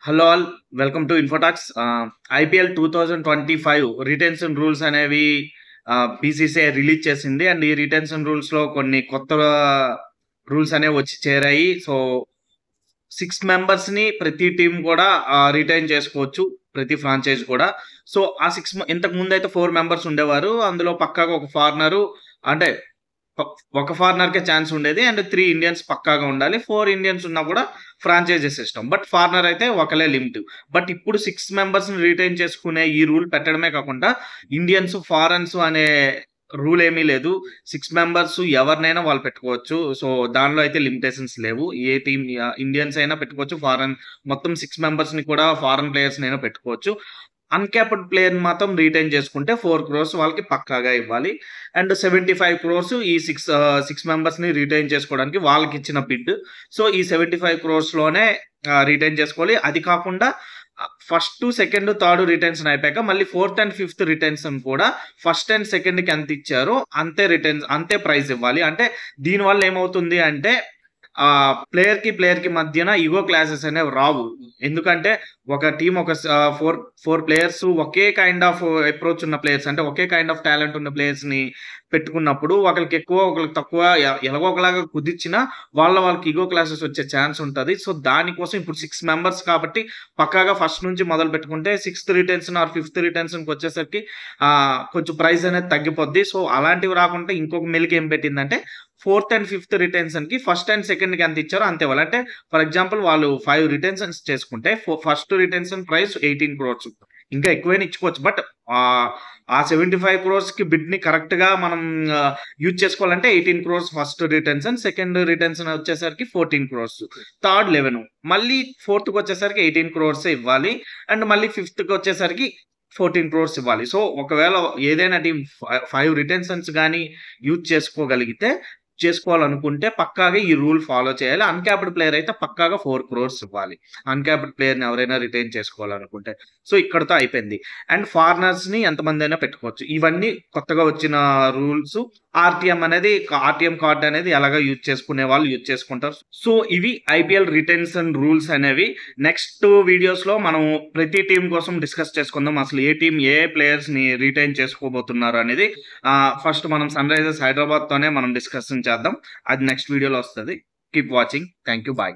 Hello all, welcome to ఇన్ఫోటాక్స్. IPL 2025 retention rules అనేవి BCCI release చేసింది. And ఈ retention రూల్స్‌లో కొన్ని కొత్త రూల్స్ అనేవి వచ్చి చేరాయి. సో, 6 మెంబర్స్‌ని ప్రతి టీమ్ కూడా రిటైన్ చేసుకోవచ్చు. ప్రతి ఫ్రాంచైజ్ కూడా. సో, ఆ 6 ఇంతకు ముందైతే 4 మెంబర్స్ ఉండేవారు. అందులో పక్కాగా ఒక ఫారినరు, అంటే ఒ ఒక ఫారినర్‌కే ఛాన్స్ ఉండేది. అండ్ 3 ఇండియన్స్ పక్కాగా ఉండాలి. 4 ఇండియన్స్ ఉన్నా కూడా ఫ్రాంచైజీ సిస్టమ్. బట్ ఫారినర్ అయితే ఒకలే లిమిట్. బట్ ఇప్పుడు 6 మెంబర్స్‌ని రిటైన్ చేసుకునే ఈ రూల్ పెట్టడమే కాకుండా ఇండియన్స్, ఫారెన్స్ అనే రూల్ ఏమీ లేదు. 6 మెంబర్స్ ఎవరినైనా వాళ్ళు పెట్టుకోవచ్చు. సో, దానిలో అయితే లిమిటేషన్స్ లేవు. ఏ టీమ్ ఇండియన్స్ అయినా పెట్టుకోవచ్చు. మొత్తం 6 మెంబర్స్‌ని కూడా ఫారెన్ ప్లేయర్స్‌నైనా పెట్టుకోవచ్చు. అన్‌క్యాప్డ్ ప్లేయర్‌ని మాత్రం రిటైన్ చేసుకుంటే 4 క్రోర్స్ వాళ్ళకి పక్కాగా ఇవ్వాలి. అండ్ 75 క్రోర్స్ ఈ 6 మెంబర్స్‌ని రిటైన్ చేసుకోవడానికి వాళ్ళకిచ్చిన బిడ్. సో, ఈ 75 క్రోర్స్‌లోనే రిటైన్ చేసుకోవాలి. అది కాకుండా ఫస్ట్, సెకండ్, థర్డ్ రిటెన్షన్ అయిపోయాక మళ్ళీ ఫోర్త్ అండ్ ఫిఫ్త్ రిటెన్షన్ కూడా ఫస్ట్ అండ్ సెకండ్‌కి ఎంత ఇచ్చారో అంతే ప్రైజ్ ఇవ్వాలి. అంటే దీనివల్ల ఏమవుతుంది అంటే ప్లేయర్‌కి మధ్యన ఇగో క్లాషెస్ అనేవి రావు. ఎందుకంటే ఒక టీమ్ ఒక 4 players okay kind of approach ఉన్న ప్లేయర్స్, అంటే ఒకే కైండ్ ఆఫ్ టాలెంట్ ఉన్న ప్లేయర్స్‌ని పెట్టుకున్నప్పుడు ఒకళ్ళకి ఎక్కువ, ఒకళ్ళకి తక్కువ ఎలాగో ఒకలాగా కుదిర్చినా వాళ్ళకి ఇగో క్లాషెస్ వచ్చే ఛాన్స్ ఉంటది. సో, దానికోసం ఇప్పుడు 6 మెంబర్స్ కాబట్టి పక్కాగా ఫస్ట్ నుంచి మొదలుపెట్టుకుంటే సిక్స్త్ రిటెన్షన్ ఆర్ ఫిఫ్త్ రిటెన్షన్‌కొచ్చేసరికి కొంచెం ప్రైస్ అనేది తగ్గిపోద్ది. సో, అలాంటివి రాకుండా ఇంకొక మెలిక ఏం పెట్టిందంటే ఫోర్త్ అండ్ ఫిఫ్త్ రిటెన్షన్‌కి ఫస్ట్ అండ్ సెకండ్‌కి ఎంత ఇచ్చారో అంతే ఇవ్వాలి. అంటే ఫర్ ఎగ్జాంపుల్ వాళ్ళు 5 రిటెన్షన్స్ చేసుకుంటే ఫస్ట్ రిటెన్షన్ ప్రైస్ 18 క్రోర్స్. ఇంకా ఎక్కువైనా ఇచ్చుకోవచ్చు. బట్ ఆ 75 క్రోర్స్‌కి బిడ్‌ని కరెక్ట్‌గా మనం యూజ్ చేసుకోవాలంటే 18 crores first retention, second retention వచ్చేసరికి 14 క్రోర్స్, థర్డ్ 11, మళ్ళీ ఫోర్త్‌కొచ్చేసరికి 18 క్రోర్సే ఇవ్వాలి. అండ్ మళ్ళీ ఫిఫ్త్‌కొచ్చేసరికి 14 క్రోర్స్ ఇవ్వాలి. సో, ఒకవేళ ఏదైనా టీమ్ 5 రిటెన్షన్స్ గాని యూజ్ చేసుకోవాలనుకుంటే పక్కాగా ఈ రూల్ ఫాలో చేయాలి. అన్‌క్యాప్డ్ ప్లేయర్ అయితే పక్కాగా 4 క్రోర్స్ ఇవ్వాలి. అన్‌క్యాప్డ్ ప్లేయర్‌ని ఎవరైనా రిటైన్ చేసుకోవాలనుకుంటే. సో, ఇక్కడితో అయిపోయింది. అండ్ ఫారినర్స్‌ని ఎంతమందైనా పెట్టుకోవచ్చు. ఇవన్నీ కొత్తగా వచ్చిన రూల్స్. ఆర్‌టీఎం కార్డ్ అనేది ఎలాగో యూజ్ చేసుకునే వాళ్ళు యూజ్ చేసుకుంటారు. సో, ఇవి ఐపీఎల్ రిటెన్షన్ రూల్స్ అనేవి. నెక్స్ట్ వీడియోస్‌లో మనం ప్రతి టీమ్ కోసం డిస్కస్ చేసుకుందాం. అసలు ఏ టీమ్ ఏ ప్లేయర్స్‌ని రిటైన్ చేసుకోబోతున్నారు అనేది. ఫస్ట్ మనం సన్‌రైజర్స్ హైదరాబాద్‌తోనే మనం డిస్కషన్ చేద్దాం. అది నెక్స్ట్ వీడియోలో వస్తది. Keep watching. Thank you. Bye.